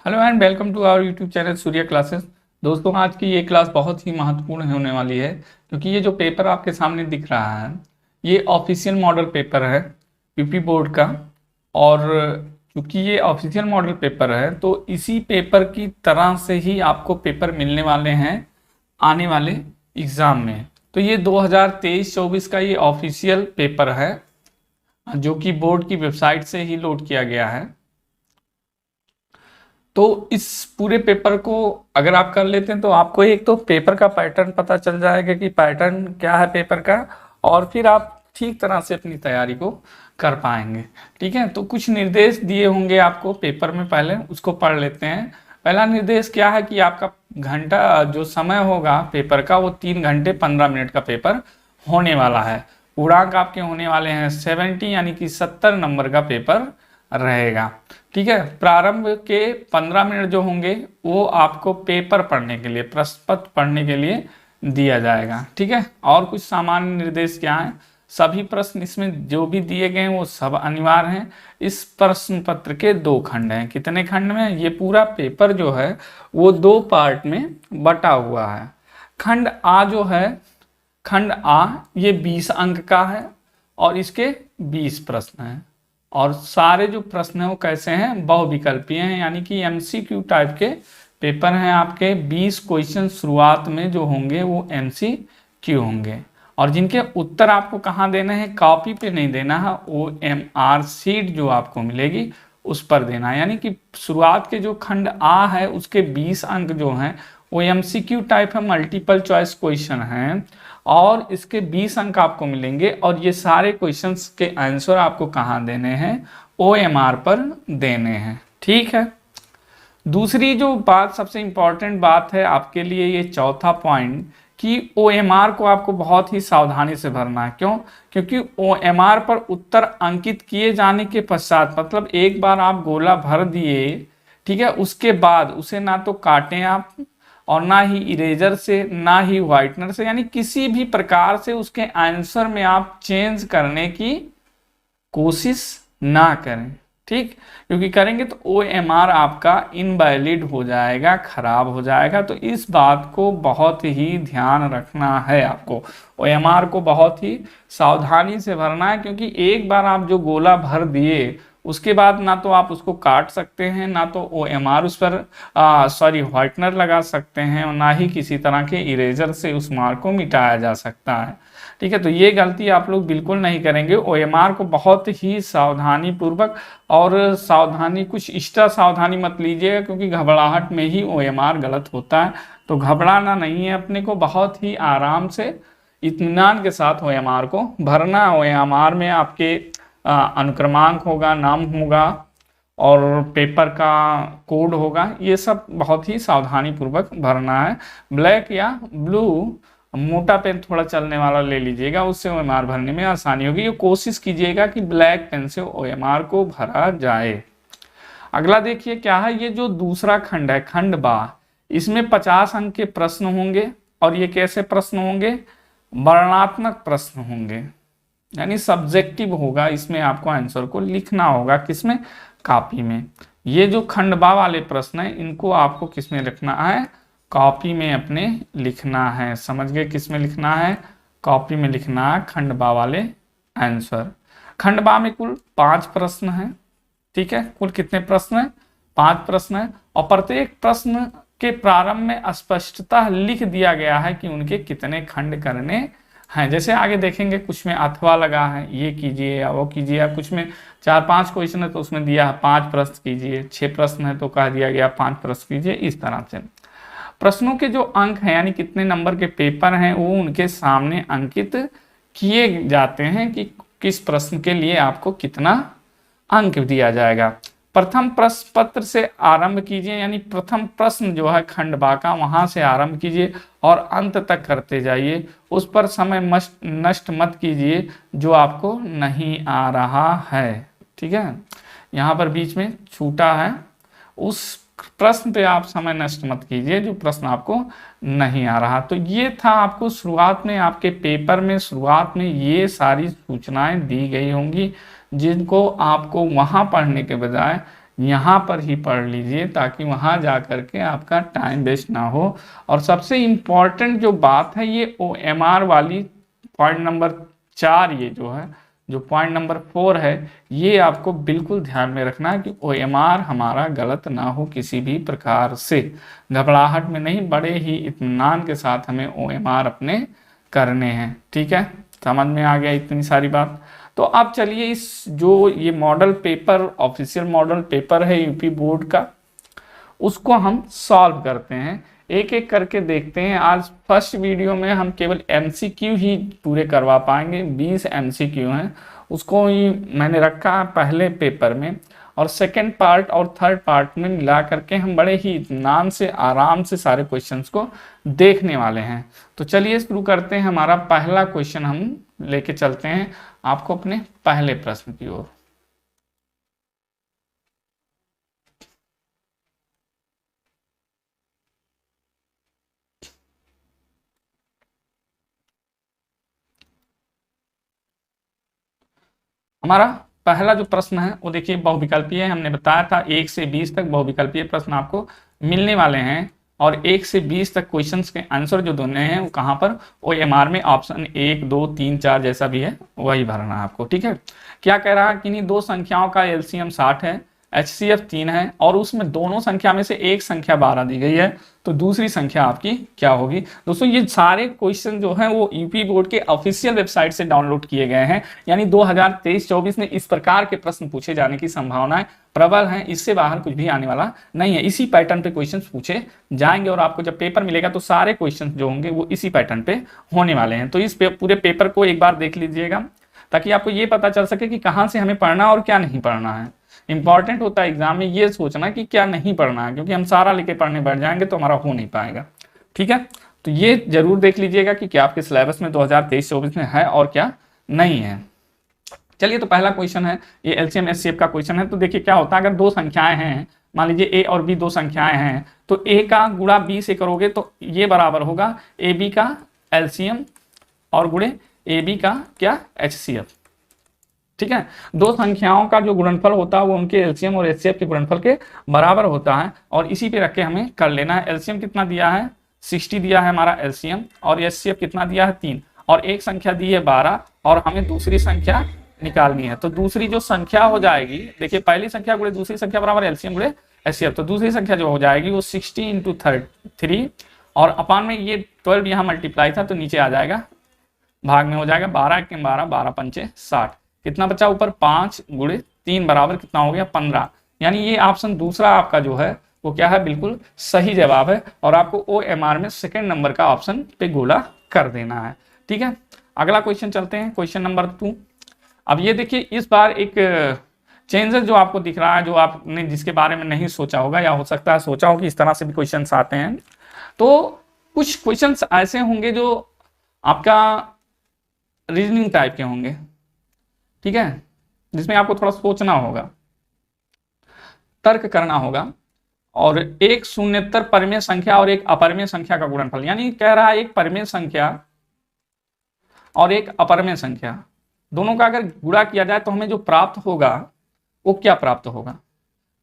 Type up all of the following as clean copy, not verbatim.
Hello and welcome to our YouTube channel Surya classes. दोस्तों, आज की ये क्लास बहुत ही महत्वपूर्ण होने वाली है क्योंकि ये जो पेपर आपके सामने दिख रहा है ये ऑफिशियल मॉडल पेपर है यूपी बोर्ड का। और चूंकि ये ऑफिशियल मॉडल पेपर है तो इसी पेपर की तरह से ही आपको पेपर मिलने वाले हैं आने वाले एग्ज़ाम में। तो ये 2023-24 का ये ऑफिशियल पेपर है जो कि बोर्ड की वेबसाइट से ही लोड किया गया है। तो इस पूरे पेपर को अगर आप कर लेते हैं तो आपको एक तो पेपर का पैटर्न पता चल जाएगा कि पैटर्न क्या है पेपर का, और फिर आप ठीक तरह से अपनी तैयारी को कर पाएंगे। ठीक है, तो कुछ निर्देश दिए होंगे आपको पेपर में, पहले उसको पढ़ लेते हैं। पहला निर्देश क्या है कि आपका घंटा जो समय होगा पेपर का वो 3 घंटे 15 मिनट का पेपर होने वाला है। पूर्णांक आपके होने वाले हैं 70 यानी कि 70 नंबर का पेपर रहेगा। ठीक है, प्रारंभ के 15 मिनट जो होंगे वो आपको पेपर पढ़ने के लिए, प्रश्न पत्र पढ़ने के लिए दिया जाएगा। ठीक है, और कुछ सामान्य निर्देश क्या है, सभी प्रश्न इसमें जो भी दिए गए हैं वो सब अनिवार्य हैं। इस प्रश्न पत्र के 2 खंड हैं। कितने खंड में? ये पूरा पेपर जो है वो 2 पार्ट में बटा हुआ है। खंड आ जो है, खंड आ ये 20 अंक का है और इसके 20 प्रश्न हैं। और सारे जो प्रश्न हैं वो कैसे हैं? बहुविकल्पीय हैं, यानी कि एमसीक्यू टाइप के पेपर हैं। आपके 20 क्वेश्चन शुरुआत में जो होंगे वो एमसीक्यू होंगे, और जिनके उत्तर आपको कहाँ देने हैं? कॉपी पे नहीं देना है, OMR शीट जो आपको मिलेगी उस पर देना है। यानी कि शुरुआत के जो खंड आ है उसके 20 अंक जो हैं वो एमसीक्यू टाइप है, मल्टीपल चॉइस क्वेश्चन हैं, और इसके 20 अंक आपको मिलेंगे। और ये सारे क्वेश्चंस के आंसर आपको कहाँ देने हैं? OMR पर देने हैं। ठीक है, दूसरी जो बात, सबसे इंपॉर्टेंट बात है आपके लिए, ये चौथा पॉइंट कि OMR को आपको बहुत ही सावधानी से भरना है। क्यों? क्योंकि OMR पर उत्तर अंकित किए जाने के पश्चात, मतलब एक बार आप गोला भर दिए, ठीक है, उसके बाद उसे ना तो काटें आप, और ना ही इरेजर से, ना ही व्हाइटनर से, यानी किसी भी प्रकार से उसके आंसर में आप चेंज करने की कोशिश ना करें। ठीक, क्योंकि करेंगे तो OMR आपका इनवैलिड हो जाएगा, खराब हो जाएगा। तो इस बात को बहुत ही ध्यान रखना है आपको। OMR को बहुत ही सावधानी से भरना है, क्योंकि एक बार आप जो गोला भर दिए उसके बाद ना तो आप उसको काट सकते हैं, ना तो OMR उस पर व्हाइटनर लगा सकते हैं, और ना ही किसी तरह के इरेजर से उस मार्क को मिटाया जा सकता है। ठीक है, तो ये गलती आप लोग बिल्कुल नहीं करेंगे। OMR को बहुत ही सावधानी पूर्वक, और सावधानी, कुछ एक्स्ट्रा सावधानी मत लीजिएगा, क्योंकि घबराहट में ही OMR गलत होता है। तो घबराना नहीं है, अपने को बहुत ही आराम से इत्मीनान के साथ OMR को भरना। OMR में आपके अनुक्रमांक होगा, नाम होगा, और पेपर का कोड होगा। ये सब बहुत ही सावधानी पूर्वक भरना है। ब्लैक या ब्लू मोटा पेन थोड़ा चलने वाला ले लीजिएगा, उससे OMR भरने में आसानी होगी। ये कोशिश कीजिएगा कि ब्लैक पेन से OMR को भरा जाए। अगला देखिए क्या है, ये जो दूसरा खंड है, खंड बा, इसमें 50 अंक के प्रश्न होंगे। और ये कैसे प्रश्न होंगे? वर्णनात्मक प्रश्न होंगे, यानी सब्जेक्टिव होगा। इसमें आपको आंसर को लिखना होगा, किसमें? कॉपी में। ये जो खंडबा वाले प्रश्न है इनको आपको किसमें लिखना है? कॉपी में अपने लिखना है। समझ गए? किसमें लिखना है? कॉपी में लिखना है खंडबा वाले आंसर। खंडबा में कुल 5 प्रश्न हैं। ठीक है, कुल कितने प्रश्न हैं? 5 प्रश्न है, और प्रत्येक प्रश्न के प्रारंभ में स्पष्टता लिख दिया गया है कि उनके कितने खंड करने हैं। जैसे आगे देखेंगे, कुछ में अथवा लगा है, ये कीजिए या वो कीजिए, या कुछ में 4-5 क्वेश्चन है तो उसमें दिया है 5 प्रश्न कीजिए, 6 प्रश्न है तो कह दिया गया 5 प्रश्न कीजिए। इस तरह से प्रश्नों के जो अंक हैं, यानी कितने नंबर के पेपर हैं, वो उनके सामने अंकित किए जाते हैं कि किस प्रश्न के लिए आपको कितना अंक दिया जाएगा। प्रथम प्रश्न पत्र से आरंभ कीजिए, यानी प्रथम प्रश्न जो है खंड बा का, वहां से आरंभ कीजिए और अंत तक करते जाइए। उस पर समय नष्ट मत कीजिए जो आपको नहीं आ रहा है। ठीक है, यहाँ पर बीच में छूटा है, उस प्रश्न पे आप समय नष्ट मत कीजिए जो प्रश्न आपको नहीं आ रहा। तो ये था आपको शुरुआत में, आपके पेपर में शुरुआत में ये सारी सूचनाएं दी गई होंगी, जिनको आपको वहां पढ़ने के बजाय यहाँ पर ही पढ़ लीजिए, ताकि वहाँ जा कर के आपका टाइम वेस्ट ना हो। और सबसे इम्पॉर्टेंट जो बात है, ये OMR वाली पॉइंट नंबर 4, ये जो है, जो पॉइंट नंबर 4 है, ये आपको बिल्कुल ध्यान में रखना है कि OMR हमारा गलत ना हो किसी भी प्रकार से। घबराहट में नहीं, बड़े ही इत्मीनान के साथ हमें OMR अपने करने हैं। ठीक है, समझ में आ गया इतनी सारी बात। तो अब चलिए इस जो ये model paper, official model paper है यूपी बोर्ड का, उसको हम सॉल्व करते हैं, एक एक करके देखते हैं। आज फर्स्ट वीडियो में हम केवल MCQ ही पूरे करवा पाएंगे, 20 MCQ हैं, उसको ही मैंने रखा है पहले पेपर में, और सेकंड पार्ट और थर्ड पार्ट में मिला करके हम बड़े ही इत्मीनान से, आराम से सारे क्वेश्चंस को देखने वाले हैं। तो चलिए शुरू करते हैं। हमारा पहला क्वेश्चन हम लेके चलते हैं आपको अपने पहले प्रश्न की ओर। हमारा पहला जो प्रश्न है वो देखिए बहुविकल्पीय है। हमने बताया था 1 से 20 तक बहुविकल्पीय प्रश्न आपको मिलने वाले हैं, और 1 से 20 तक क्वेश्चंस के आंसर जो दोनों हैं वो कहाँ पर, OMR में ऑप्शन 1, 2, 3, 4 जैसा भी है वही भरना है आपको। ठीक है, क्या कह रहा है कि दो संख्याओं का LCM 60 है, HCF 3 है, और उसमें दोनों संख्या में से एक संख्या 12 दी गई है, तो दूसरी संख्या आपकी क्या होगी। दोस्तों ये सारे क्वेश्चन जो हैं वो यूपी बोर्ड के ऑफिशियल वेबसाइट से डाउनलोड किए गए हैं, यानी 2023-24 में इस प्रकार के प्रश्न पूछे जाने की संभावनाएं प्रबल हैं, इससे बाहर कुछ भी आने वाला नहीं है। इसी पैटर्न पे क्वेश्चन पूछे जाएंगे, और आपको जब पेपर मिलेगा तो सारे क्वेश्चन जो होंगे वो इसी पैटर्न पे होने वाले हैं। तो इस पूरे पेपर को एक बार देख लीजिएगा, ताकि आपको ये पता चल सके कि कहाँ से हमें पढ़ना और क्या नहीं पढ़ना है। इंपॉर्टेंट होता है एग्जाम में ये सोचना कि क्या नहीं पढ़ना है, क्योंकि हम सारा लेके पढ़ने बैठ जाएंगे तो हमारा हो नहीं पाएगा। ठीक है, तो ये जरूर देख लीजिएगा कि क्या आपके सिलेबस में 2023-24 में है और क्या नहीं है। चलिए, तो पहला क्वेश्चन है ये LCM HCF का क्वेश्चन है। तो देखिए क्या होता है, अगर दो संख्याएं हैं, मान लीजिए A और B दो संख्याएं हैं, तो A का गुणा B से करोगे तो ये बराबर होगा AB का LCM और गुणे AB का क्या, HCF। ठीक है, दो संख्याओं का जो गुणनफल होता है वो उनके LCM और HCF के गुणनफल के बराबर होता है, और इसी पे रख के हमें कर लेना है। LCM कितना दिया है, 60 दिया है हमारा LCM, और HCF कितना दिया है, 3, और एक संख्या दी है 12, और हमें दूसरी संख्या निकालनी है। तो दूसरी जो संख्या हो जाएगी, देखिए पहली संख्या गुणे दूसरी संख्या बराबर LCM गुणे HCF, तो दूसरी संख्या जो हो जाएगी वो 60 × 3, और अपान में ये 12 यहाँ मल्टीप्लाई था तो नीचे आ जाएगा, भाग में हो जाएगा 12 × 12, 12 पंचे 60, कितना बचा ऊपर, 5 × 3 बराबर कितना हो गया, 15। यानी ये ऑप्शन दूसरा आपका जो है वो क्या है, बिल्कुल सही जवाब है, और आपको OMR में सेकंड नंबर का ऑप्शन पे गोला कर देना है। ठीक है, अगला क्वेश्चन चलते हैं, क्वेश्चन नंबर 2। अब ये देखिए, इस बार एक चेंजेस जो आपको दिख रहा है, जो आपने जिसके बारे में नहीं सोचा होगा, या हो सकता है सोचा हो कि इस तरह से भी क्वेश्चन आते हैं, तो कुछ क्वेश्चन ऐसे होंगे जो आपका रीजनिंग टाइप के होंगे। ठीक है, जिसमें आपको थोड़ा सोचना होगा, तर्क करना होगा, और एक शून्येतर परिमेय संख्या और एक अपरिमेय संख्या का गुणनफल, यानी कह रहा है एक परिमेय संख्या और एक अपरिमेय संख्या, दोनों का अगर गुणा किया जाए तो हमें जो प्राप्त होगा वो क्या प्राप्त होगा।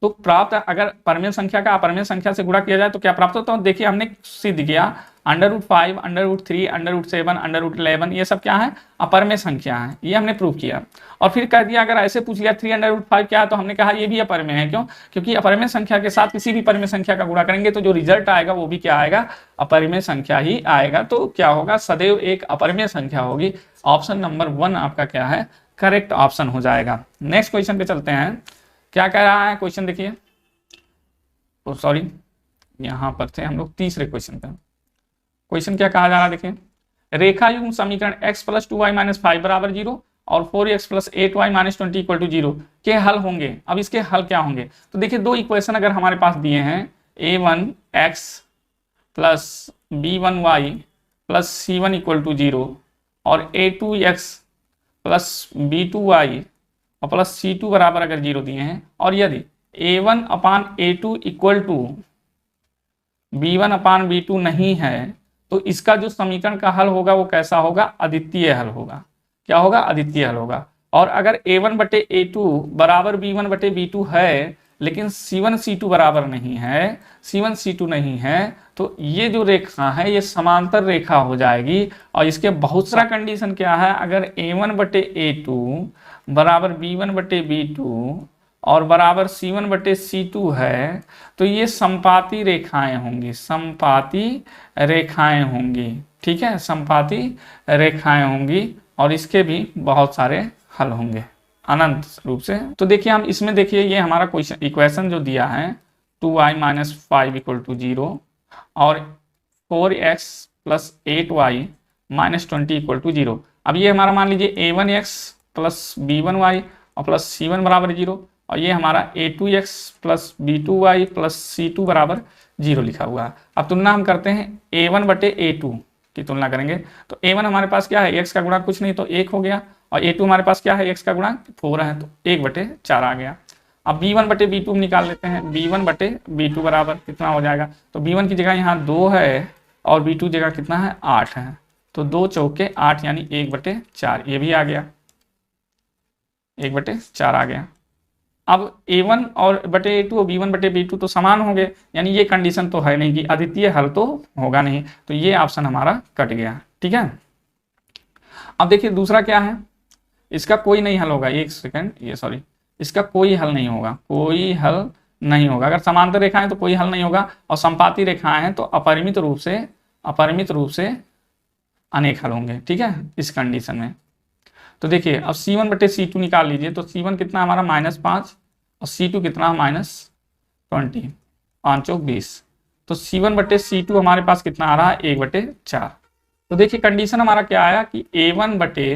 तो प्राप्त, अगर परिमेय संख्या का अपरिमेय संख्या से गुणा किया जाए तो क्या प्राप्त होता है। देखिए हमने सिद्ध किया, √5, √3, √7, √11 ये सब क्या है, अपरिमेय संख्या है, ये हमने प्रूव किया। और फिर कह दिया, अगर ऐसे पूछ लिया 3/5 क्या है, तो हमने कहा ये भी अपरिमेय है। क्यों, क्योंकि अपरिमेय संख्या के साथ किसी भी परिमेय संख्या का गुणा करेंगे तो जो रिजल्ट आएगा वो भी क्या आएगा, अपरिमेय संख्या ही आएगा। तो क्या होगा, सदैव एक अपरिमेय संख्या होगी। ऑप्शन नंबर 1 आपका क्या है, करेक्ट ऑप्शन हो जाएगा। नेक्स्ट क्वेश्चन पे चलते हैं, क्या कह रहा है क्वेश्चन देखिए, तो सॉरी यहां पर थे हम लोग तीसरे क्वेश्चन पे। क्वेश्चन क्या कहा जा रहा है देखिए, रेखा युग्म समीकरण x + 2y - 5 = 0 और 4x + 8y - 20 = 0 के हल होंगे। अब इसके हल क्या होंगे, तो देखिए दो इक्वेशन अगर हमारे पास दिए हैं, a1x + b1y + c1 = 0 और a2x + b2y और प्लस C2 बराबर अगर 0 दिए हैं, और यदि a1/a2 = b1/b2 नहीं है, तो इसका जो समीकरण का हल होगा वो कैसा होगा, अद्वितीय हल होगा। क्या होगा, अद्वितीय हल होगा। और अगर a1/a2 बराबर b1/b2 है, लेकिन C1 C2 बराबर नहीं है, C1 C2 नहीं है, तो ये जो रेखा है ये समांतर रेखा हो जाएगी। और इसके बहुत सारा कंडीशन क्या है, अगर A1 बटे A2 बराबर B1 बटे B2 और बराबर C1 बटे C2 है, तो ये समपाती रेखाएं होंगी, समपाती रेखाएं होंगी। ठीक है, समपाती रेखाएं होंगी और इसके भी बहुत सारे हल होंगे अनंत रूप से। तो देखिए हम इसमें देखिए ये हमारा क्वेश्चन इक्वेशन जो दिया है 2y माइनस 5 इक्वल टू 0 और 4x plus 8y minus 20 equal to 0। अब ये हमारा मान लीजिए a1x प्लस b1y और प्लस c1 बराबर 0 और ये हमारा a2x plus b2y plus c2 बराबर 0 लिखा हुआ है। अब तुलना हम करते हैं a1 बटे a2 की तुलना करेंगे तो a1 हमारे पास क्या है, x का गुणा कुछ नहीं तो 1 हो गया और a2 हमारे पास क्या है, x का गुणा 4 है तो 1 बटे 4 आ गया। अब b1 बटे b2 निकाल लेते हैं, b1 बटे b2 बराबर कितना हो जाएगा, तो b1 की जगह यहाँ 2 है और b2 जगह कितना है 8 है, तो 2 चौके 8 यानी 1 बटे 4, ये भी आ गया 1 बटे 4 आ गया। अब a1 और बटे a2 और b1 बटे b2 तो समान होंगे, यानी ये कंडीशन तो है नहीं कि अद्वितीय हल तो होगा नहीं, तो ये ऑप्शन हमारा कट गया। ठीक है, अब देखिए दूसरा क्या है, इसका कोई नहीं हल होगा, एक सेकंड ये सॉरी, इसका कोई हल नहीं होगा, कोई हल नहीं होगा। अगर समांतर रेखाएं तो कोई हल नहीं होगा और समपाती रेखाएं हैं तो अपरिमित रूप से अनेक हल होंगे। ठीक है, इस कंडीशन में तो देखिए अब C1 बटे C2 निकाल लीजिए, तो C1 कितना हमारा -5 और C2 कितना -20, 5 चौक 20, तो C1 बटे C2 हमारे पास कितना आ रहा है 1 बटे 4। तो देखिए कंडीशन हमारा क्या आया कि A1 बटे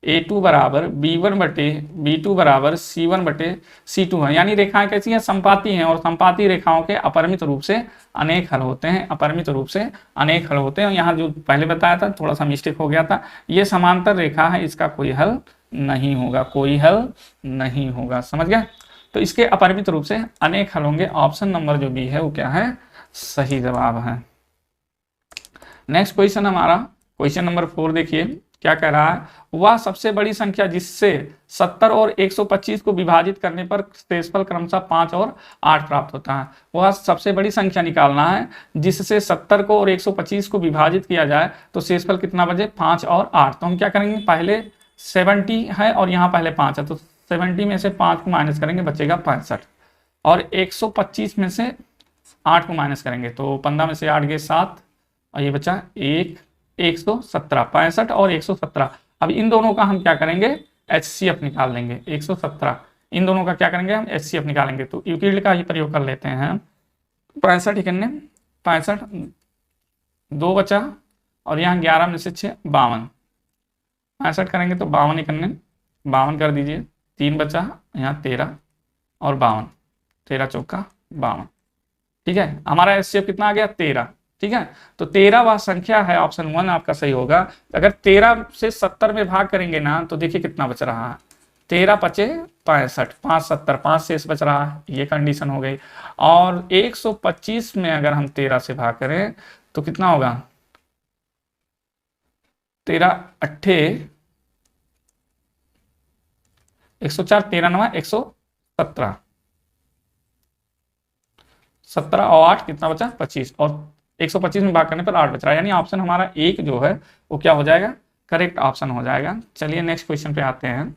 A2 बराबर B1 बटे B2 बराबर C1 बटे C2 है, यानी रेखाएं कैसी हैं, समपाती हैं और समपाती रेखाओं के अपरिमित रूप से अनेक हल होते हैं, अपरिमित रूप से अनेक हल होते हैं। यहाँ जो पहले बताया था थोड़ा सा मिस्टेक हो गया था, ये समांतर रेखा है, इसका कोई हल नहीं होगा, कोई हल नहीं होगा, समझ गया। तो इसके अपरिमित रूप से अनेक हल होंगे, ऑप्शन नंबर जो बी है वो क्या है, सही जवाब है। नेक्स्ट क्वेश्चन हमारा क्वेश्चन नंबर 4 देखिए क्या कह रहा है, वह सबसे बड़ी संख्या जिससे 70 और 125 को विभाजित करने पर शेषफल क्रमशः 5 और 8 प्राप्त होता है। वह सबसे बड़ी संख्या निकालना है जिससे 70 को और 125 को विभाजित किया जाए तो शेषफल कितना बचे, 5 और 8। तो हम क्या करेंगे, पहले 70 है और यहाँ पहले 5 है, तो 70 में से 5 को माइनस करेंगे बचेगा 65 और 125 में से 8 को माइनस करेंगे तो 15 में से 8 गए 7 और ये बचा 117, 65 और 117। अब इन दोनों का हम क्या करेंगे, HCF निकाल लेंगे, 117 इन दोनों का क्या करेंगे हम HCF निकालेंगे। तो यूक्लिड का ही प्रयोग कर लेते हैं, 65 इकन्ने 65, 2 बचा और यहाँ 11 में से 6 52, 65 करेंगे तो 52 इकन्ने 52 कर दीजिए, 3 बचा यहाँ 13 और 52, 13 चौका 52। ठीक है, हमारा HCF कितना आ गया 13। ठीक है, तो 13 वह संख्या है, ऑप्शन 1 आपका सही होगा। अगर 13 से 70 में भाग करेंगे ना तो देखिए कितना बच रहा है, 13 पचे 65, 5 70, 5 शेष बच रहा है, ये कंडीशन हो गई। और 125 में अगर हम 13 से भाग करें तो कितना होगा, 13 अट्ठे 104, 13 9 117, 17 और 8 कितना बचा 25 और 125 में भाग करने पर 8 बच रहा है, यानी ऑप्शन हमारा 1 जो है वो क्या हो जाएगा, करेक्ट ऑप्शन हो जाएगा। चलिए नेक्स्ट क्वेश्चन पे आते हैं।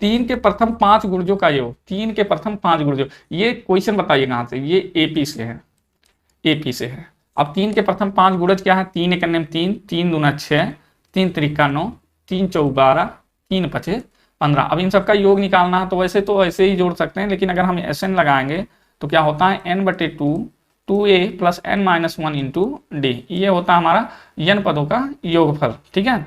3 के प्रथम 5 गुणजों का योग, 3 के प्रथम 5 गुणजों, ये क्वेश्चन बताइए कहां से, ये एपी से है, एपी से है। अब 3 के प्रथम 5 गुणज क्या है, 3 एक 3, 3 दूना 6, 3 त्रिका 9, 3 चौक 12, 3 पचे 15। अब इन सबका योग निकालना है तो वैसे ही जोड़ सकते हैं, लेकिन अगर हम SN लगाएंगे तो क्या होता है n/2 2a plus n-1 into D, ये होता है हमारा n पदों का योगफल। ठीक है,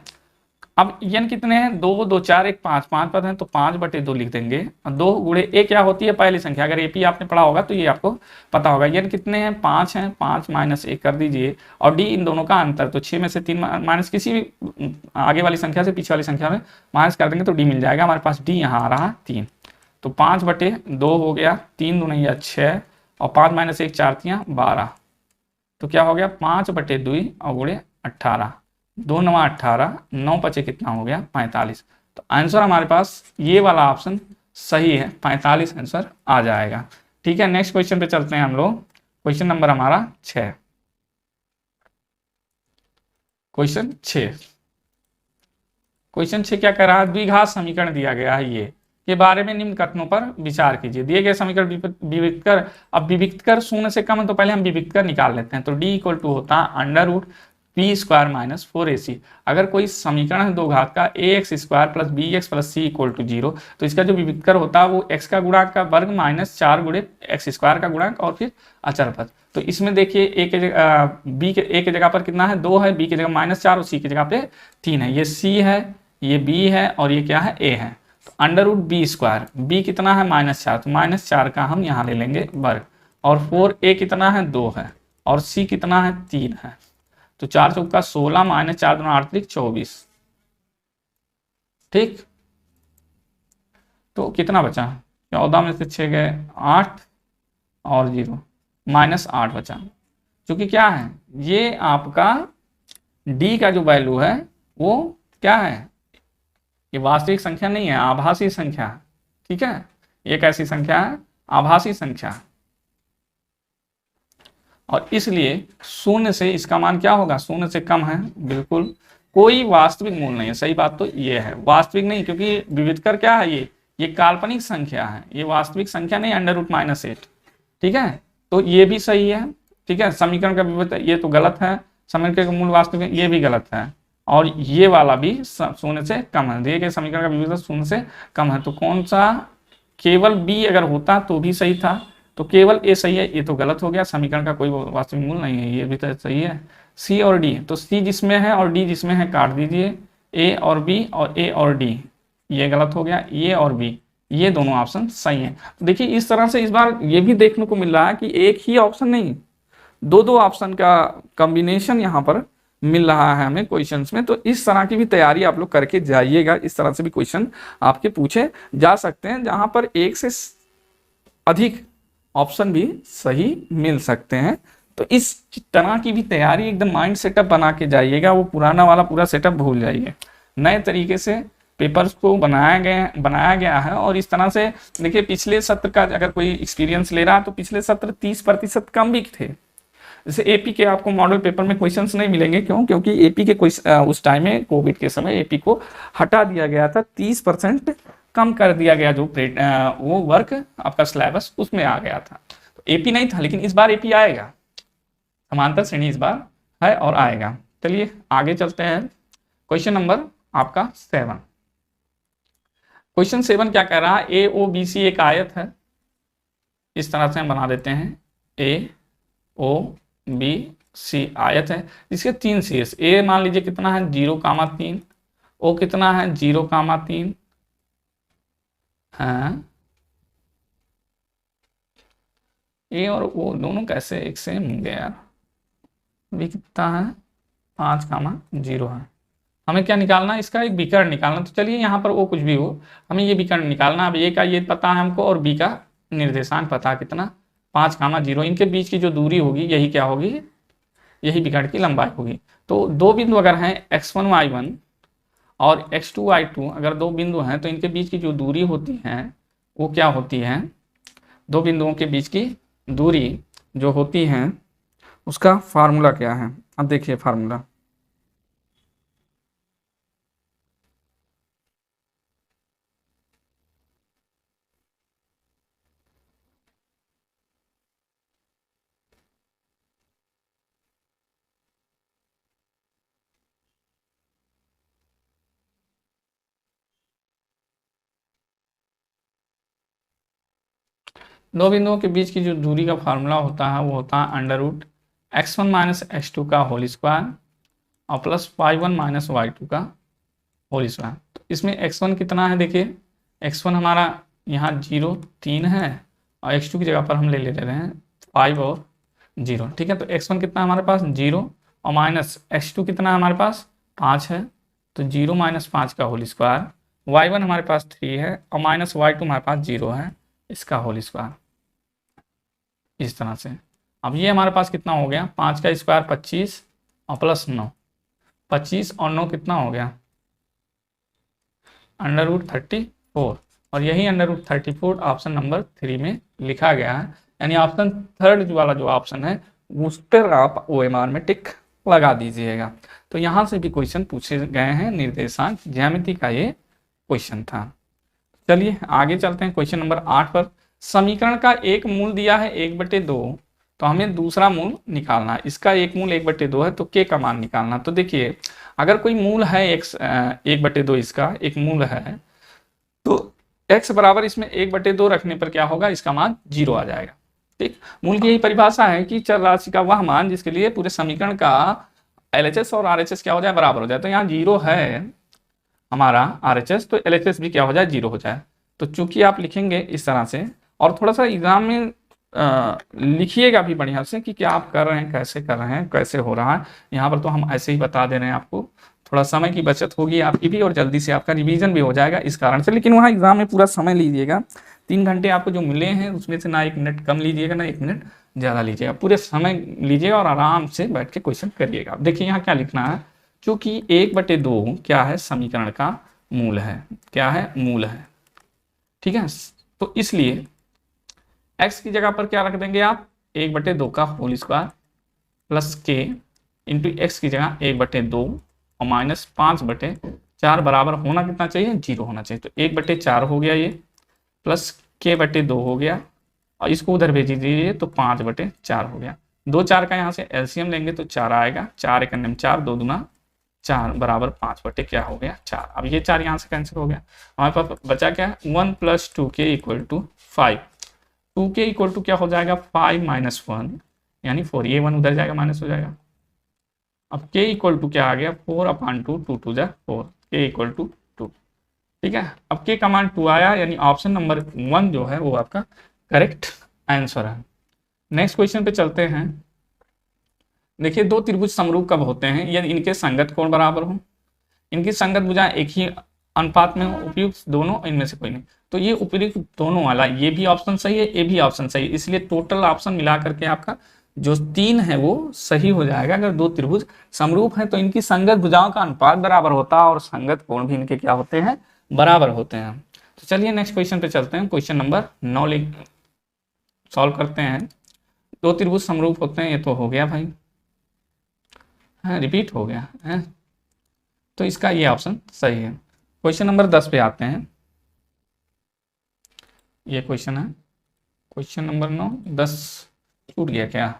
अब n कितने हैं, 2 2 4 1 5, 5 पद हैं तो 5/2 लिख देंगे। 2 गुणे a क्या होती है, पहली संख्या, अगर AP आपने पढ़ा होगा तो ये आपको पता होगा। n कितने हैं, 5 हैं, 5 माइनस 1 कर दीजिए और d इन दोनों का अंतर, तो 6 में से 3 माइनस किसी भी आगे वाली संख्या से पीछे वाली संख्या में माइनस कर देंगे तो d मिल जाएगा। हमारे पास d यहाँ आ रहा 3, तो 5/2 हो गया, 3 दूना 6 और 5 माइनस 1 4 3 12, तो क्या हो गया 5/2 और गुणे 18, 2 9 18, 9 पचे कितना हो गया 45। तो आंसर हमारे पास ये वाला ऑप्शन सही है, 45 आंसर आ जाएगा। ठीक है, नेक्स्ट क्वेश्चन पे चलते हैं हम लोग। क्वेश्चन नंबर हमारा 6। क्वेश्चन 6, क्वेश्चन 6 क्या कह रहा है? द्विघात समीकरण दिया गया है ये के बारे में निम्न कथनों पर विचार कीजिए। दिए गए समीकरण विविक्त कर, अब विविक्त कर शून्य से कम है तो पहले हम विविक्त कर निकाल लेते हैं। तो डी इक्वल टू होता है under root P square minus 4ac। अगर कोई समीकरण है दो घात का a x square plus b x plus c equal to 0, तो इसका जो विविक्त कर होता है वो एक्स का गुणांक का वर्ग माइनस 4 गुणे एक्स स्क्वायर का गुणांक और फिर अचर पद। तो इसमें देखिए ए के जगह बी के ए के जगह पर कितना है 2 है, बी की जगह -4 और सी की जगह पे 3 है। ये सी है, ये बी है और ये क्या है ए है। तो under root b square, b कितना है -4, तो -4 का हम यहाँ ले लेंगे वर्ग, और 4a कितना है 2 है, और c कितना है 3 है। तो 4 चौका 16 -4 दूना 8 त्रिक 24। ठीक, तो कितना बचा? 14 में से 6 गए 8 और 0 -8 बचा। क्योंकि क्या है ये आपका d का जो वैल्यू है वो क्या है, ये वास्तविक संख्या नहीं है, आभासी संख्या। ठीक है, ये कैसी संख्या है? आभासी संख्या। और इसलिए शून्य से इसका मान क्या होगा? शून्य से कम है, बिल्कुल कोई वास्तविक मूल नहीं है। सही बात तो ये है, वास्तविक नहीं, क्योंकि विविधकर क्या है ये काल्पनिक संख्या है, ये वास्तविक संख्या नहीं, अंडर रूट -8। ठीक है, तो ये भी सही है। ठीक है, समीकरण का विविध ये तो गलत है, समीकरण का मूल वास्तविक ये भी गलत है, और ये वाला भी शून्य से कम है। दिए गए समीकरण का विविधता शून्य से कम है, तो कौन सा? केवल बी अगर होता तो भी सही था, तो केवल ए सही है, ये तो गलत हो गया। समीकरण का कोई वास्तविक मूल नहीं है, ये भी तो सही है। सी और डी, तो सी जिसमें है और डी जिसमें है काट दीजिए, ए और बी और ए और डी, ये गलत हो गया। ए और बी ये दोनों ऑप्शन सही हैं। तो देखिए इस तरह से इस बार ये भी देखने को मिल रहा है कि एक ही ऑप्शन नहीं, दो ऑप्शन का कॉम्बिनेशन यहाँ पर मिल रहा है हमें क्वेश्चंस में। तो इस तरह की भी तैयारी आप लोग करके जाइएगा, इस तरह से भी क्वेश्चन आपके पूछे जा सकते हैं, जहां पर एक से अधिक ऑप्शन भी सही मिल सकते हैं। तो इस तरह की भी तैयारी एकदम माइंड सेटअप बना के जाइएगा, वो पुराना वाला पूरा सेटअप भूल जाइए। नए तरीके से पेपर्स को बनाया गया है। और इस तरह से देखिए पिछले सत्र का अगर कोई एक्सपीरियंस ले रहा है तो पिछले सत्र 30% कम भी थे। जैसे एपी के आपको मॉडल पेपर में क्वेश्चंस नहीं मिलेंगे, क्यों? क्योंकि एपी के उस टाइम में कोविड के समय एपी को हटा दिया गया था, 30% कम कर दिया गया, जो वो वर्क आपका सिलेबस उसमें आ गया था। तो एपी नहीं था, लेकिन इस बार एपी आएगा, समांतर श्रेणी इस बार है और आएगा। चलिए आगे चलते हैं। क्वेश्चन नंबर आपका 7। क्वेश्चन 7 क्या कह रहा है? ए ओ बी सी एक आयत है, इस तरह से हम बना देते हैं। ए ओ बी सी आयत है जिसके 3 शीर्ष। ए मान लीजिए कितना है 0,3, ओ कितना है 0,3 है। ए और ओ दोनों कैसे एक सेम होंगे यार? बी कितना है 5,0 है। हमें क्या निकालना है? इसका एक विकर्ण निकालना। तो चलिए यहाँ पर ओ कुछ भी हो, हमें ये विकर्ण निकालना। अब ए का ये पता है हमको और बी का निर्देशांक पता है कितना 5,0। इनके बीच की जो दूरी होगी यही क्या होगी? यही विकर्ण की लंबाई होगी। तो दो बिंदु अगर हैं x1 y1 और x2 y2, अगर दो बिंदु हैं तो इनके बीच की जो दूरी होती है वो क्या होती है? दो बिंदुओं के बीच की दूरी जो होती है उसका फार्मूला क्या है? अब देखिए फार्मूला, दो बिंदुओं के बीच की जो दूरी का फार्मूला होता है वो होता है under root x1 minus x2 का होल स्क्वायर और प्लस y1 माइनस y2 का होल स्क्वायर। तो इसमें x1 कितना है? देखिए x1 हमारा यहाँ 0 3 है और x2 की जगह पर हम ले रहे हैं 5 और 0। ठीक है, तो x1 कितना हमारे पास 0 और माइनस x2 कितना हमारे पास 5 है, तो 0 माइनस 5 का होल स्क्वायर। y1 हमारे पास 3 है और माइनस y2 हमारे पास 0 है, इसका होल स्क्वायर। इस तरह से अब ये हमारे पास कितना हो गया? 5 का स्क्वायर 25 और प्लस 9, 25 और 9 कितना हो गया? Under root 34। और यही √34 ऑप्शन नंबर 3 में लिखा गया है। यानी ऑप्शन थर्ड वाला जो ऑप्शन है उस पर आप OMR में टिक लगा दीजिएगा। तो यहाँ से भी क्वेश्चन पूछे गए हैं, निर्देशांक ज्यामिति का ये क्वेश्चन था। चलिए आगे चलते हैं क्वेश्चन नंबर 8 पर। समीकरण का एक मूल दिया है 1/2, तो हमें दूसरा मूल निकालना है। इसका एक मूल 1/2 है, तो के का मान निकालना। तो देखिए अगर कोई मूल है x 1/2, इसका एक मूल है, तो x बराबर इसमें 1/2 रखने पर क्या होगा, इसका मान 0 आ जाएगा। ठीक, मूल की यही परिभाषा है कि चर राशि का वह मान जिसके लिए पूरे समीकरण का LHS और RHS क्या हो जाए, बराबर हो जाए। तो यहाँ 0 है हमारा RHS, तो LHS भी क्या हो जाए, 0 हो जाए। तो चूंकि आप लिखेंगे इस तरह से, और थोड़ा सा एग्जाम में लिखिएगा भी बढ़िया से कि क्या आप कर रहे हैं, कैसे कर रहे हैं, कैसे हो रहा है। यहाँ पर तो हम ऐसे ही बता दे रहे हैं आपको, थोड़ा समय की बचत होगी आपकी भी और जल्दी से आपका रिवीजन भी हो जाएगा इस कारण से। लेकिन वहाँ एग्जाम में पूरा समय लीजिएगा, 3 घंटे आपको जो मिले हैं उसमें से ना 1 मिनट कम लीजिएगा ना 1 मिनट ज़्यादा लीजिएगा, पूरे समय लीजिएगा और आराम से बैठ के क्वेश्चन करिएगा। देखिए यहाँ क्या लिखना है, क्योंकि 1/2 क्या है, समीकरण का मूल है। क्या है, मूल है। ठीक है, तो इसलिए x की जगह पर क्या रख देंगे आप, 1/2 का whole square plus k into x की जगह 1/2 और माइनस 5/4 बराबर होना कितना चाहिए, 0 होना चाहिए। तो 1/4 हो गया ये, प्लस k/2 हो गया, और इसको उधर भेज दीजिए तो 5/4 हो गया। 2 4 का यहाँ से एलसीएम लेंगे तो 4 आएगा, 4 × 4, 2 दूना 4 बराबर 5 क्या हो गया, 4। अब ये 4 यहाँ से कैंसिल हो गया, हमारे पास बचा क्या है, 1 + 2k = 5। 2k = क्या हो जाएगा, 5 - 1 यानी 4। ये 1 उधर जाएगा, माइनस हो जाएगा। अब k = क्या आ गया, 4/2, 2 2 = 4, k = 2। ठीक है, अब k का मान 2 आया, यानी ऑप्शन नंबर 1 जो है वो आपका करेक्ट आंसर है। नेक्स्ट क्वेश्चन पे चलते हैं। देखिए दो त्रिभुज समरूप कब होते हैं, यदि इनके संगत कोण बराबर हो, इनकी संगत भुजाएं एक ही अनुपात में हो, उपयुक्त दोनों, इनमें से कोई नहीं। तो ये उपयुक्त दोनों वाला ये भी ऑप्शन सही है, ये भी ऑप्शन सही है, इसलिए टोटल ऑप्शन मिला करके आपका जो 3 है वो सही हो जाएगा। अगर दो त्रिभुज समरूप हैं तो इनकी संगत भुजाओं का अनुपात बराबर होता है और संगत कोण भी इनके क्या होते हैं, बराबर होते हैं। तो चलिए नेक्स्ट क्वेश्चन पे चलते हैं। क्वेश्चन नंबर 9 सॉल्व करते हैं। दो त्रिभुज समरूप होते हैं, ये तो हो गया भाई, हाँ रिपीट हो गया है, तो इसका ये ऑप्शन सही है। क्वेश्चन नंबर 10 पे आते हैं। ये क्वेश्चन है क्वेश्चन नंबर 9, 10 छूट गया क्या,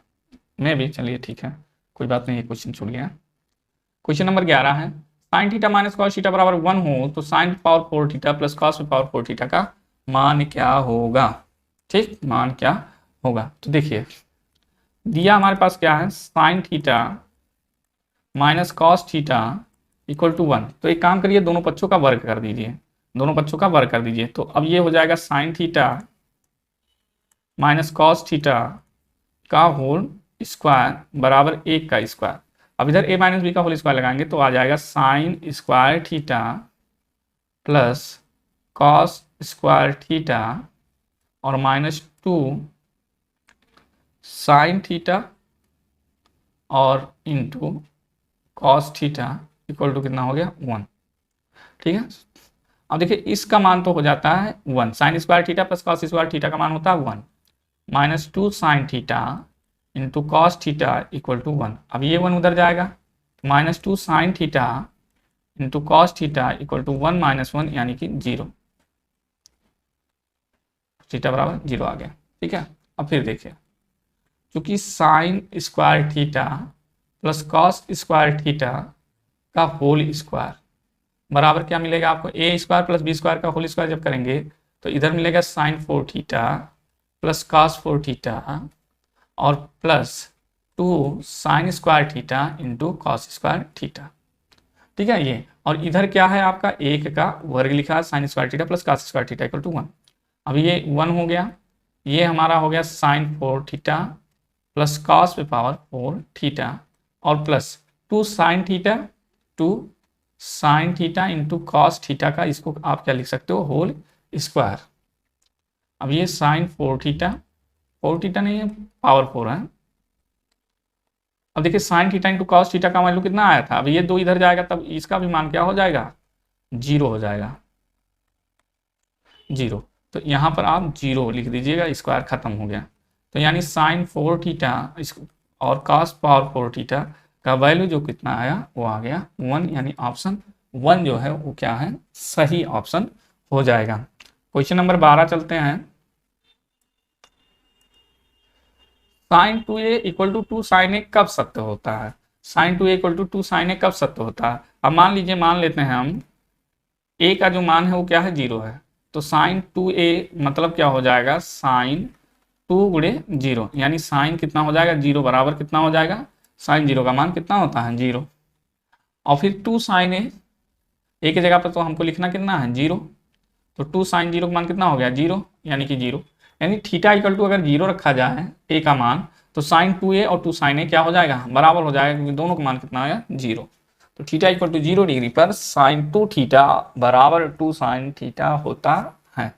मैं भी, चलिए ठीक है कोई बात नहीं, ये क्वेश्चन छूट गया। क्वेश्चन नंबर 11 है, sin theta minus cos theta बराबर 1 हो तो sin power 4 theta plus cos power 4 theta का मान क्या होगा। ठीक, मान क्या होगा, तो देखिए दिया हमारे पास क्या है, sin theta minus cos theta = 1। तो एक काम करिए, दोनों पक्षों का वर्ग कर दीजिए, दोनों पक्षों का वर्ग कर दीजिए। तो अब ये हो जाएगा sin theta minus cos theta का होल स्क्वायर बराबर 1 का स्क्वायर। अब इधर a - b का होल स्क्वायर लगाएंगे तो आ जाएगा sin square theta plus cos square theta और -2 sin थीटा और इंटू कॉस थीटा = कितना हो गया, 1। ठीक है, अब देखिए इसका मान तो हो जाता है 1, sin square theta plus cos square theta का मान होता है 1, -2 sin theta into cos theta = 1। अब ये 1 उधर जाएगा, -2 sin theta into cos theta = 1 - 1 यानी कि 0, थीटा बराबर 0 आ गया। ठीक है, अब फिर देखिए क्योंकि sin square theta plus cos square theta का होल स्क्वायर बराबर क्या मिलेगा आपको, a square plus b square का होल स्क्वायर जब करेंगे तो इधर मिलेगा sin 4 theta plus cos 4 theta और plus 2 sin square theta into cos square theta. ठीक है, ये और इधर क्या है आपका 1 का वर्ग लिखा है, sin square theta plus cos square theta = 1। अब ये 1 हो गया, ये हमारा हो गया sin 4 theta plus cos power 4 theta और plus 2 sin theta, 2 sin theta into cos theta का, इसको आप क्या लिख सकते हो, होल स्क्वायर। अब ये sin 4 थीटा, 4 थीटा नहीं है, पावर 4 है। अब देखिए sin theta into cos theta का वैल्यू कितना आया था, अब ये 2 इधर जाएगा तब इसका भी मान क्या हो जाएगा, 0 हो जाएगा। जीरो। तो यहाँ पर आप जीरो लिख दीजिएगा, स्क्वायर खत्म हो गया। तो यानी साइन 4 थीटा और कॉस पावर 4 थीटा का वैल्यू जो कितना आया वो आ गया 1, यानी ऑप्शन 1 जो है वो क्या है, सही ऑप्शन हो जाएगा। क्वेश्चन नंबर 12 चलते हैं। Sine 2a equal to 2 sine A कब सत्य होता है? Sine 2a equal to 2 sine A कब सत्य होता है? अब मान लीजिए, मान लेते हैं हम a का जो मान है वो क्या है, 0 है। तो साइन 2a मतलब क्या हो जाएगा, साइन 2 गुणे 0, यानी साइन कितना हो जाएगा, 0 बराबर कितना हो जाएगा, साइन 0 का मान कितना होता है, 0। और फिर 2 साइन ए की जगह पर तो हमको लिखना कितना है, 0। तो 2 साइन 0 का मान कितना हो गया, 0, यानी कि 0। यानी थीटा इक्वल टू अगर 0 रखा जाए ए का मान, तो साइन 2a और 2 साइन ए क्या हो जाएगा, बराबर हो जाएगा, क्योंकि दोनों का मान कितना आया, 0। तो थीटा इक्वल टू 0 डिग्री पर साइन 2 थीटा बराबर 2 साइन थीटा होता है।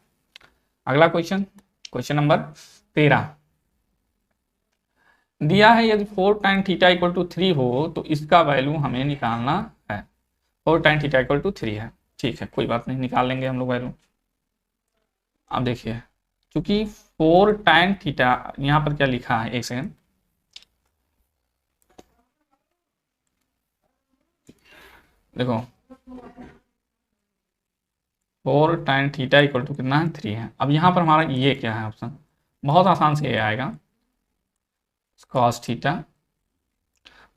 अगला क्वेश्चन, क्वेश्चन नंबर 13 दिया है, यदि 4 tan थीटा इक्वल टू 3 हो तो इसका वैल्यू हमें निकालना है। 4 tan थीटा इक्वल टू 3 है, ठीक है, कोई बात नहीं, निकाल लेंगे हम लोग वैल्यू। अब देखिए, चूंकि 4 tan थीटा, यहाँ पर क्या लिखा है, एक सेकेंड, देखो 4 tan थीटा इक्वल टू कितना है, 3 है। अब यहाँ पर हमारा ये क्या है ऑप्शन, बहुत आसान से ये आएगा, cos थीटा,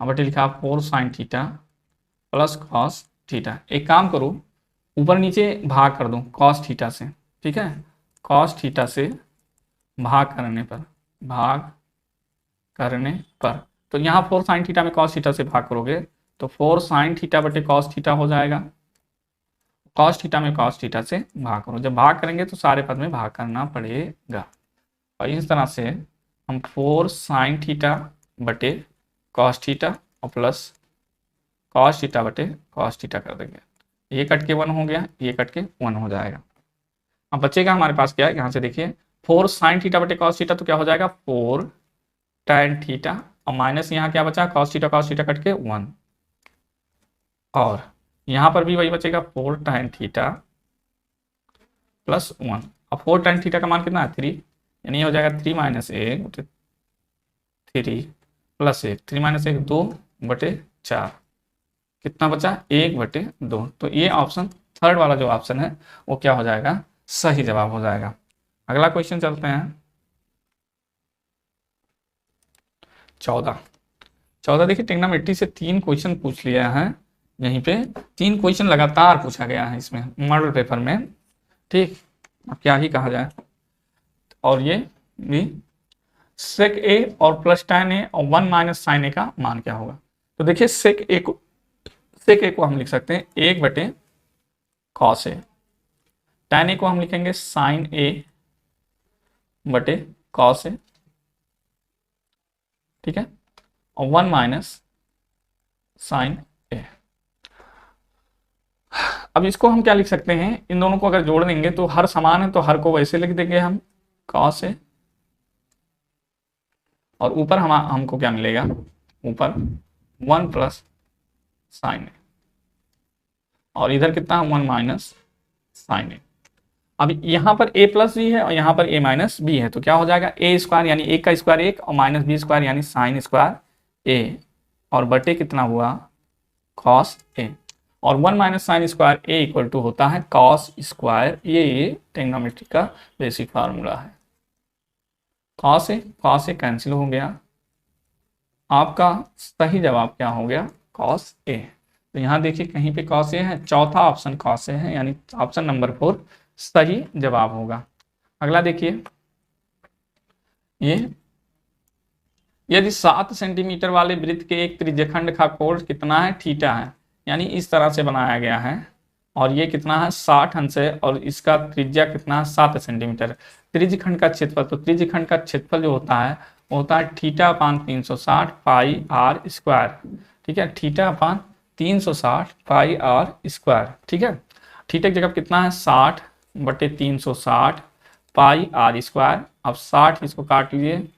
अब बटे लिखा 4 sin theta plus cos theta. एक काम करो, ऊपर नीचे भाग कर दो cos थीटा से, ठीक है, cos थीटा से भाग करने पर तो यहाँ 4 sin थीटा में cos थीटा से भाग करोगे तो 4 sin थीटा बटे cos थीटा हो जाएगा। cos थीटा में cos थीटा से भाग करो, जब भाग करेंगे तो सारे पद में भाग करना पड़ेगा। और इस तरह से हम 4 sin थीटा बटे cos थीटा और प्लस cos थीटा बटे cos थीटा कर देंगे। ये कट के 1 हो गया, ये कट के 1 हो जाएगा। अब बचेगा हमारे पास क्या है, यहाँ से देखिए 4 sin थीटा बटे cos थीटा तो क्या हो जाएगा, 4 tan थीटा, और माइनस यहाँ क्या बचा, cos थीटा कट के 1, और यहाँ पर भी वही बचेगा 4 tan थीटा प्लस 1। अब 4 tan थीटा का मान कितना है, 3, यानी ये हो जाएगा 3 माइनस 1 बटे 3 प्लस 1, 3 माइनस 1 2 बटे 4, कितना बचा, 1 बटे 2। तो ये ऑप्शन थर्ड वाला जो ऑप्शन है वो क्या हो जाएगा, सही जवाब हो जाएगा। अगला क्वेश्चन चलते हैं 14 देखिए, ट्रिग्नोमेट्री से 3 क्वेश्चन पूछ लिया है, यहीं पे 3 क्वेश्चन लगातार पूछा गया है इसमें मॉडल पेपर में, ठीक, अब क्या ही कहा जाए। और ये भी सेक ए और प्लस tan ए और 1 माइनस साइन ए का मान क्या होगा। तो देखिए सेक ए को हम लिख सकते हैं 1 बटे कॉस ए, tan ए को हम लिखेंगे साइन ए बटे कॉस ए, ठीक है, और 1 माइनस साइन ए। अब इसको हम क्या लिख सकते हैं, इन दोनों को अगर जोड़ देंगे तो हर समान है, तो हर को वैसे लिख देंगे हम कॉस ए, और ऊपर हमको क्या मिलेगा, ऊपर 1 प्लस साइन ए, और इधर कितना है 1 माइनस साइन ए। अब यहाँ पर a प्लस बी है और यहाँ पर a माइनस बी है, तो क्या हो जाएगा, a स्क्वायर यानी 1 का स्क्वायर 1 और माइनस बी स्क्वायर यानी साइन स्क्वायर a, और बटे कितना हुआ कॉस a, और 1 minus sine square a equal to होता है कॉस स्क्वायर। ये ट्रिग्नोमेट्री का बेसिक फार्मूला है। कॉस ए कैंसिल हो गया, आपका सही जवाब क्या हो गया, कॉस ए। तो यहाँ देखिए कहीं पे कॉस ए है, चौथा ऑप्शन कॉस ए है, यानी ऑप्शन नंबर 4 सही जवाब होगा। अगला देखिए, ये यदि 7 सेंटीमीटर वाले वृत्त के एक त्रिज्यखंड का कोण कितना है, थीटा है, यानी इस तरह से बनाया गया है, और ये कितना है 60 अंश है, और इसका त्रिज्या कितना है 7 सेंटीमीटर। त्रिज्यखंड का क्षेत्रफल, तो त्रिज्यखंड का क्षेत्रफल जो होता है वो होता है theta upon 360 pi r square, ठीक है, theta upon 360 pi r square, ठीक है। थीटा की जगह कितना है 60 बटे 360 पाई आर स्क्वायर। अब 60 इसको काट लीजिए।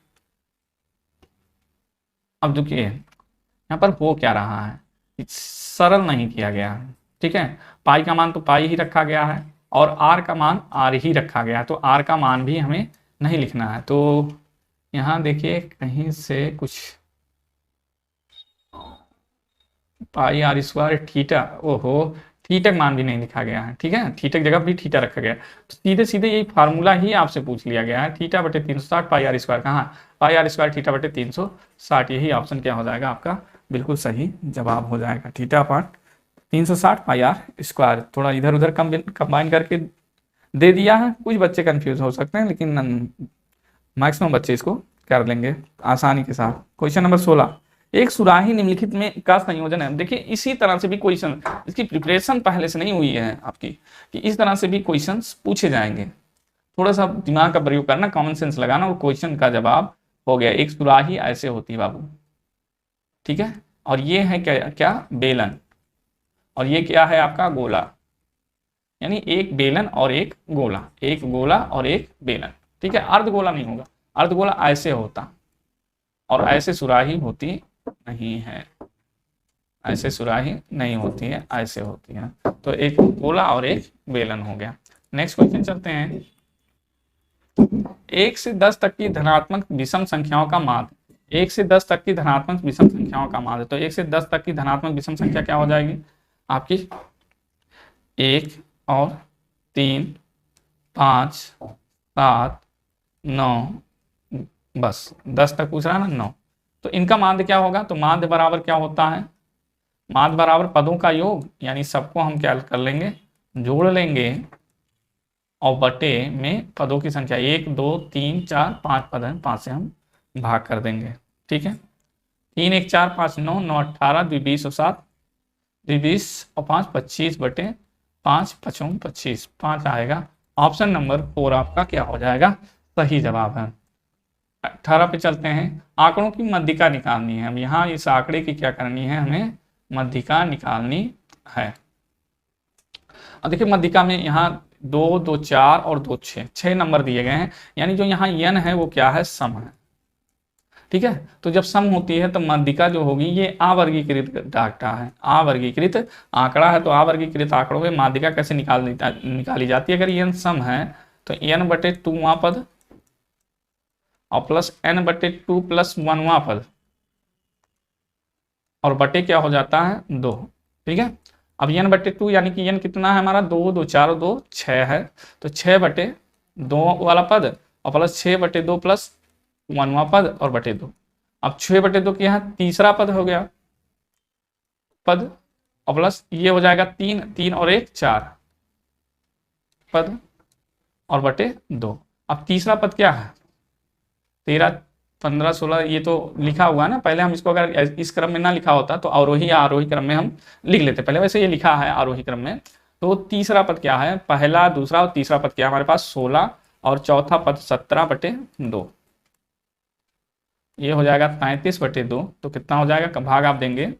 अब देखिए यहाँ पर हो क्या रहा है, सरल नहीं किया गया है, ठीक है, पाई का मान तो पाई ही रखा गया है, और आर का मान आर ही रखा गया है, तो आर का मान भी हमें नहीं लिखना है। तो यहाँ देखिए कहीं से कुछ पाई आर स्क्वायर थीटा, ओहो थीटा का मान भी नहीं लिखा गया है, ठीक है, थीटा की जगह भी थीटा रखा गया है। तो सीधे सीधे यही फार्मूला ही आपसे पूछ लिया गया है, थीटा बटे 360 पाई आर स्क्वायर, कहाँ पाई आर स्क्वायर थीटा बटे 360, यही ऑप्शन क्या हो जाएगा आपका, बिल्कुल सही जवाब हो जाएगा। Theta upon 360 pi r square, थोड़ा इधर उधर कंबाइन करके दे दिया है, कुछ बच्चे कंफ्यूज हो सकते हैं, लेकिन मैक्सिमम बच्चे इसको कर लेंगे आसानी के साथ। क्वेश्चन नंबर 16, एक सुराही निम्नलिखित में का संयोजन है। देखिए इसी तरह से भी क्वेश्चन, इसकी प्रिपरेशन पहले से नहीं हुई है आपकी, कि इस तरह से भी क्वेश्चंस पूछे जाएंगे। थोड़ा सा दिमाग का प्रयोग करना, कॉमन सेंस लगाना, और क्वेश्चन का जवाब हो गया। एक सुराही ऐसे होती है बाबू, ठीक है, और ये है क्या क्या बेलन, और ये क्या है आपका गोला, यानी एक बेलन और एक गोला, एक गोला और एक बेलन, ठीक है, अर्धगोला नहीं होगा, अर्धगोला ऐसे होता, और ऐसे सुराही होती नहीं है, ऐसे सुराही नहीं होती है, ऐसे होती है। तो एक गोला और एक बेलन हो गया। नेक्स्ट क्वेश्चन चलते हैं। 1 से 10 तक की धनात्मक विषम संख्याओं का माध्य, 1 से 10 तक की धनात्मक विषम संख्याओं का माध्य, तो 1 से 10 तक की धनात्मक विषम संख्या क्या हो जाएगी आपकी, 1 और 3, 5, 7, 9, बस 10 तक पूछ रहा है ना, 9। तो इनका माध्य क्या होगा, तो माध्य बराबर क्या होता है, माध्य बराबर पदों का योग, यानी सबको हम क्या कर लेंगे, जोड़ लेंगे, और बटे में पदों की संख्या 1 2 3 4 5 पद हैं, 5 से हम भाग कर देंगे, ठीक है। 3 1 4 5 9 9 18 2 20 और 7 2 20 और 5 25 बटे 5 5 25, 5 आएगा। ऑप्शन नंबर 4 आपका क्या हो जाएगा, सही जवाब है। 18 पे चलते हैं। आंकड़ों की मध्यिका निकालनी है, हम यहाँ इस आंकड़े की क्या करनी है, हमें मध्यिका निकालनी है। अब देखिए मध्यिका में यहाँ 2 2 4 और 2 6, 6 नंबर दिए गए हैं, यानी जो यहाँ n है वो क्या है, सम है, ठीक है। तो जब सम होती है तो मध्यिका जो होगी ये अवर्गीकृत डाटा है, अवर्गीकृत आंकड़ा है, तो अवर्गीकृत आंकड़ों में माध्यिका कैसे निकाली जाती है, अगर n सम है तो n बटे 2वां पद और प्लस n बटे 2 प्लस 1वां पद, और बटे क्या हो जाता है 2, ठीक है। अब n बटे 2 यानी कि n कितना है हमारा, 2 2 4 2 6 है, तो 6 बटे 2 वाला पद और प्लस 6 बटे 2 प्लस 1वां पद और बटे 2। अब 6 बटे 2 के यहाँ तीसरा पद हो गया पद, और प्लस ये हो जाएगा 3 3 और 1 4 पद और बटे 2। अब तीसरा पद क्या है, 13 15 16, ये तो लिखा हुआ है ना, पहले हम इसको अगर इस क्रम में ना लिखा होता तो अवरोही या आरोही क्रम में हम लिख लेते, पहले वैसे ये लिखा है आरोही क्रम में। तो तीसरा पद क्या है, पहला दूसरा और तीसरा पद क्या है हमारे पास 16, और चौथा पद 17 बटे 2, ये हो जाएगा 33 बटे 2। तो कितना हो जाएगा, भाग आप देंगे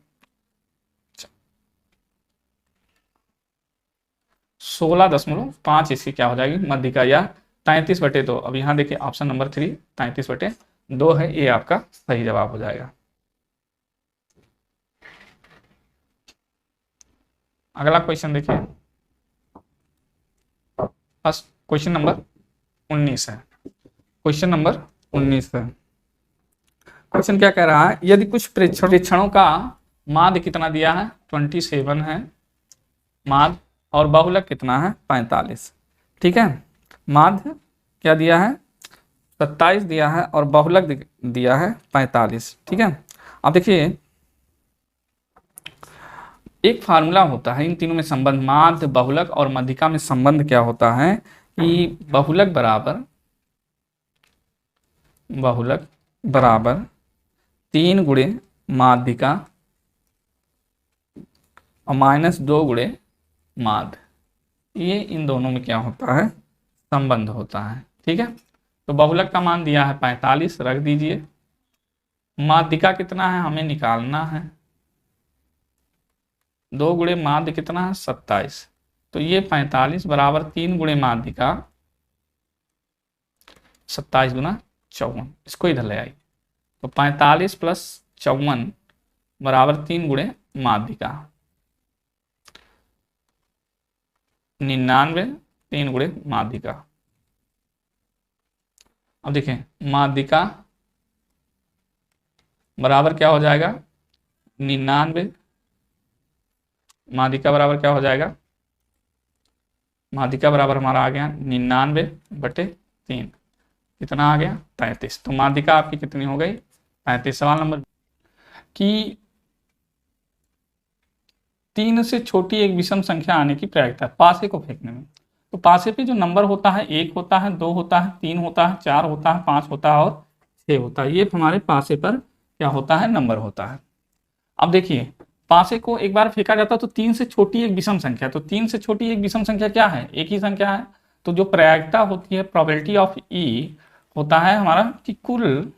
16.5, इसकी क्या हो जाएगी मध्यिका, या 33 बटे 2। अब यहाँ देखिए ऑप्शन नंबर 3 33 बटे 2 है, ये आपका सही जवाब हो जाएगा। अगला क्वेश्चन देखिए, फर्स्ट क्वेश्चन नंबर 19 है, क्वेश्चन नंबर 19 है। क्वेश्चन क्या कह रहा है, यदि कुछ प्रेक्षणों का माध्य कितना दिया है 27 है माध्य, और बहुलक कितना है 45, ठीक है। माध्य क्या दिया है 27 दिया है, और बहुलक दिया है 45, ठीक है। अब देखिए एक फार्मूला होता है इन तीनों में संबंध, माध्य बहुलक और मध्यिका में संबंध क्या होता है कि बहुलक बराबर 3 गुणे माध्यिका और -2 गुणे माध्य, ये इन दोनों में क्या होता है, संबंध होता है, ठीक है। तो बहुलक का मान दिया है 45, रख दीजिए। माध्यिका कितना है हमें निकालना है, 2 गुणे माध्य कितना है 27, तो ये 45 बराबर 3 गुणे माध्यिका 27 गुना 54, इसको इधर ले आई, तो 45 प्लस 54 बराबर 3 गुणे माध्यिका 99, 3 गुणे माध्यिका। अब देखें माध्यिका बराबर क्या हो जाएगा 99, माध्यिका बराबर क्या हो जाएगा, माध्यिका बराबर हमारा आ गया 99/3, कितना आ गया 33। तो माध्यिका आपकी कितनी हो गई 35। सवाल नंबर कि 3 से छोटी एक विषम संख्या आने की प्रायिकता पासे को फेंकने में। तो पासे पे जो नंबर होता है 1 होता है, 2 होता है, 3 होता है, 4 होता है, 5 होता है और 6 होता है। ये हमारे पासे पर क्या होता है नंबर होता है। अब देखिए पासे को एक बार फेंका जाता है तो 3 से छोटी एक विषम संख्या, तो 3 से छोटी एक विषम संख्या क्या है, एक ही संख्या है। तो जो प्रायिकता होती है प्रोबेबिलिटी ऑफ ई होता है हमारा कि कुल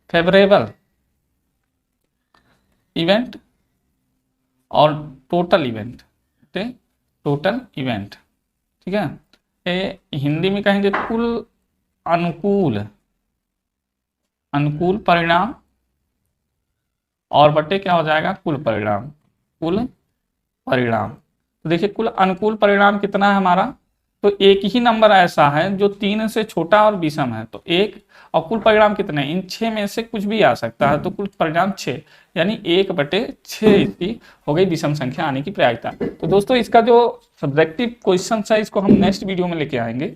फेवरेबल इवेंट और टोटल इवेंट, टोटल इवेंट, ठीक है। ये हिंदी में कहेंगे कुल अनुकूल परिणाम और बटे क्या हो जाएगा कुल परिणाम, तो देखिए कुल अनुकूल परिणाम कितना है हमारा, तो एक ही नंबर ऐसा है जो 3 से छोटा और विषम है, तो 1, और कुल परिणाम कितने, इन 6 में से कुछ भी आ सकता है, तो कुल परिणाम 6, यानी 1/6 इसकी हो गई विषम संख्या आने की प्रायिकता। तो दोस्तों इसका जो सब्जेक्टिव क्वेश्चन है इसको हम नेक्स्ट वीडियो में लेके आएंगे।